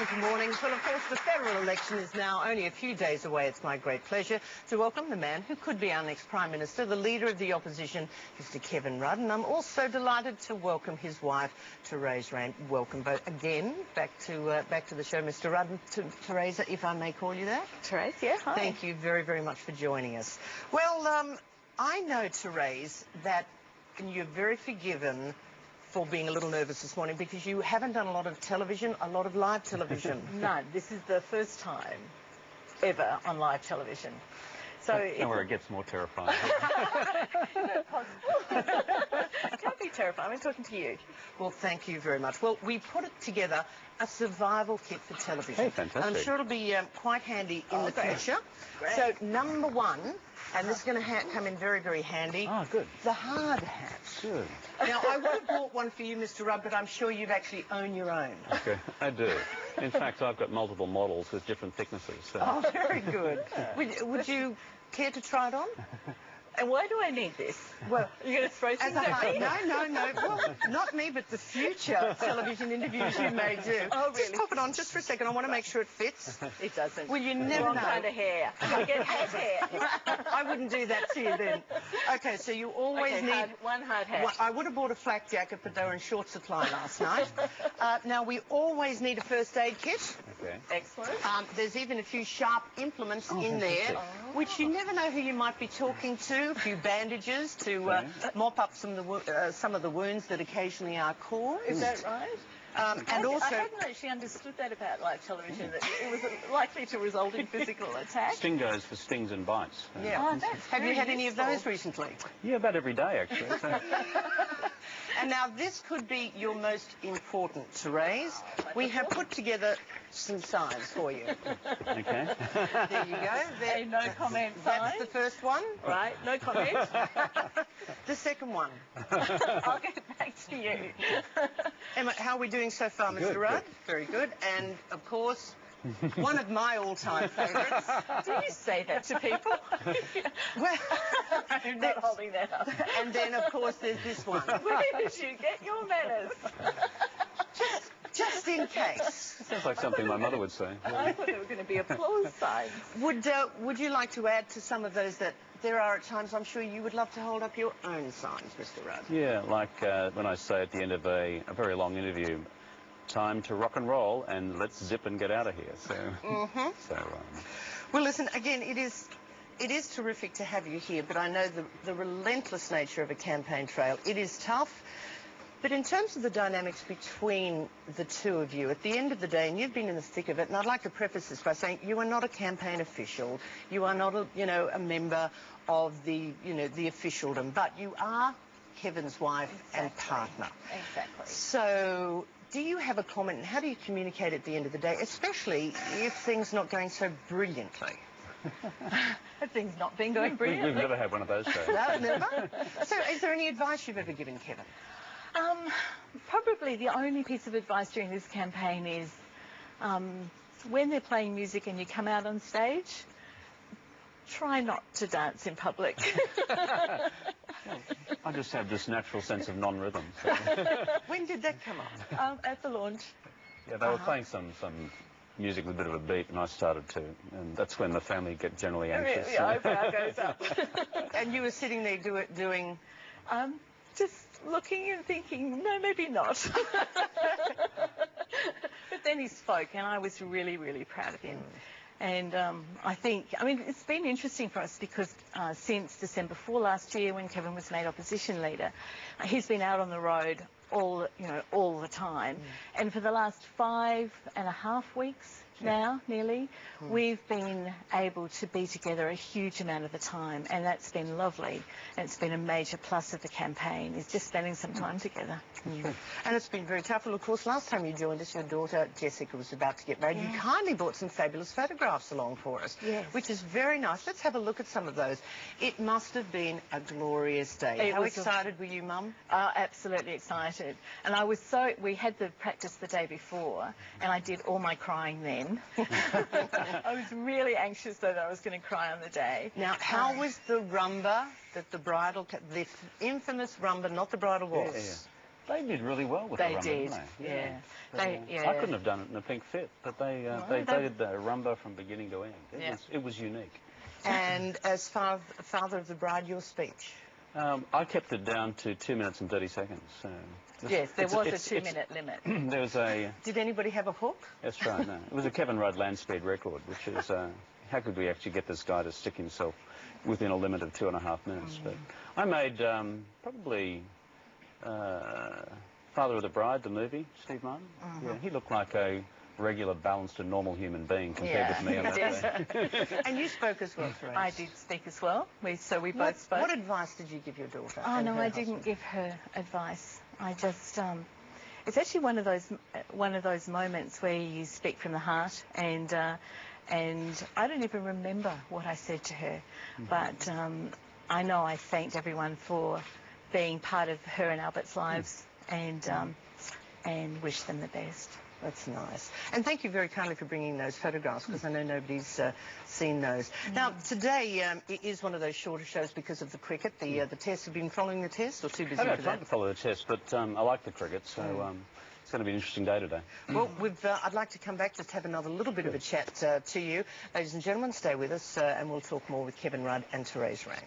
Wonderful morning. Well, of course, the federal election is now only a few days away. It's my great pleasure to welcome the man who could be our next Prime Minister, the Leader of the Opposition, Mr. Kevin Rudd. And I'm also delighted to welcome his wife, Therese. Welcome both again back to the show, Mr. Rudd. Therese, if I may call you that. Therese, yeah, hi. Thank you very, very much for joining us. Well, I know, Therese, that you're very forgiven for being a little nervous this morning because you haven't done a lot of television, a lot of live television. None. This is the first time ever on live television. So and where it gets more terrifying. Not possible. It can't be terrifying. I'm talking to you. Well, thank you very much. Well, we put it together, a survival kit for television. Hey, fantastic. And I'm sure it'll be quite handy in the great. future. Great. So, number one, and this is going to come in very, very handy. Oh, good. The hard hat. Good. Now, I would have bought one for you, Mr. Rudd, but I'm sure you've actually owned your own. Okay, I do. In fact, I've got multiple models with different thicknesses. So. Oh, very good. Would you care to try it on? And why do I need this? Well, you're going to throw things at me? No. Well, not me, but the future television interviews you may do. Oh, really? Just pop it on just for a second. I want to make sure it fits. It doesn't. Well, you never Wrong know. kind of hair. I get hat hair. I wouldn't do that to you then. Okay, so you always need... one hard hat. Well, I would have bought a flak jacket, but they were in short supply last night. Now, we always need a first aid kit. Okay. Excellent. There's even a few sharp implements in there, which you never know who you might be talking to. A few bandages to mop up some of the wounds that occasionally are caused. Is that right? And also, I hadn't actually understood that about live television, that it was likely to result in physical attack. Sting goes for stings and bites. yeah. Oh, that's Have you very had any of those useful. recently? Yeah, about every day, actually. So. And now this could be your most important, Therese. We have put together some signs for you. Okay. There you go. A no comment sign. That's the first one. Right, no comment. The second one. I'll get back to you. Emma, how are we doing so far, Mr. Good, Rudd? good. Very good. And, of course, one of my all-time favourites. Do you say that to people? Well, I'm not holding that up. and then, of course, there's this one. Where did you get your manners? Just in case. Sounds like something my mother would say. I thought there were going to be applause signs. Would you like to add to some of those that there are at times I'm sure you would love to hold up your own signs, Mr. Rudd? Yeah, like when I say at the end of a very long interview, time to rock and roll and let's zip and get out of here. So, Well, listen, again, it is terrific to have you here, but I know the relentless nature of a campaign trail. It is tough. But in terms of the dynamics between the two of you, at the end of the day, and you've been in the thick of it, and I'd like to preface this by saying you are not a campaign official. You are not a member of the officialdom, but you are Kevin's wife and partner. Exactly. So do you have a comment, and how do you communicate at the end of the day, especially if things not going so brilliantly? Have things not been going brilliantly? we've never had one of those days. No, never. So is there any advice you've ever given Kevin? Probably the only piece of advice during this campaign is when they're playing music and you come out on stage, try not to dance in public. I just have this natural sense of non-rhythm. So. When did that come up? At the launch. Yeah, they were playing some music with a bit of a beat, and I started to, and that's when the family get generally anxious. Yeah, eyebrow goes up. And you were sitting there doing... Just looking and thinking, no, maybe not. But then he spoke, and I was really, really proud of him. And I mean, it's been interesting for us because since December 4 last year, when Kevin was made opposition leader, he's been out on the road all the time. And for the last 5.5 weeks now, nearly, we've been able to be together a huge amount of the time, and that's been lovely. And it's been a major plus of the campaign, is just spending some time together. And it's been very tough. Well, of course, last time you joined us, your daughter Jessica was about to get married. You kindly brought some fabulous photographs along for us, which is very nice. Let's have a look at some of those. It must have been a glorious day. How excited were you, Mum? Absolutely excited. And we had the practice the day before, and I did all my crying then. I was really anxious that I was going to cry on the day. Now, how was the rumba that the infamous rumba, not the bridal waltz? They did really well with They the rumba, did, didn't they? yeah. But, I couldn't have done it in a pink fit, but they did the rumba from beginning to end. It was unique. And as father of the bride, your speech? I kept it down to 2 minutes and 30 seconds. So yes, there was a 2-minute limit. There was a... Did anybody have a hook? That's right, no. It was a Kevin Rudd land speed record, which is... how could we actually get this guy to stick himself within a limit of 2.5 minutes? But I made probably... Father of the Bride, the movie, Steve Martin. Yeah, he looked like a regular, balanced and normal human being compared with me on that day. And you spoke as well, Therese. I did speak as well. We both spoke. What advice did you give your daughter? Oh, no, I didn't give her advice. I just... it's actually one of those moments where you speak from the heart, and I don't even remember what I said to her, but I know I thanked everyone for being part of her and Albert's lives, and wish them the best. That's nice. And thank you very kindly for bringing those photographs, because I know nobody's seen those. Now, today it is one of those shorter shows because of the cricket. The Test. Have you been following the Test, or too busy I haven't for had time that? to follow the Test, but I like the cricket, so it's going to be an interesting day today. Well, I'd like to come back, just have another little bit of a chat to you. Ladies and gentlemen, stay with us, and we'll talk more with Kevin Rudd and Therese Rang.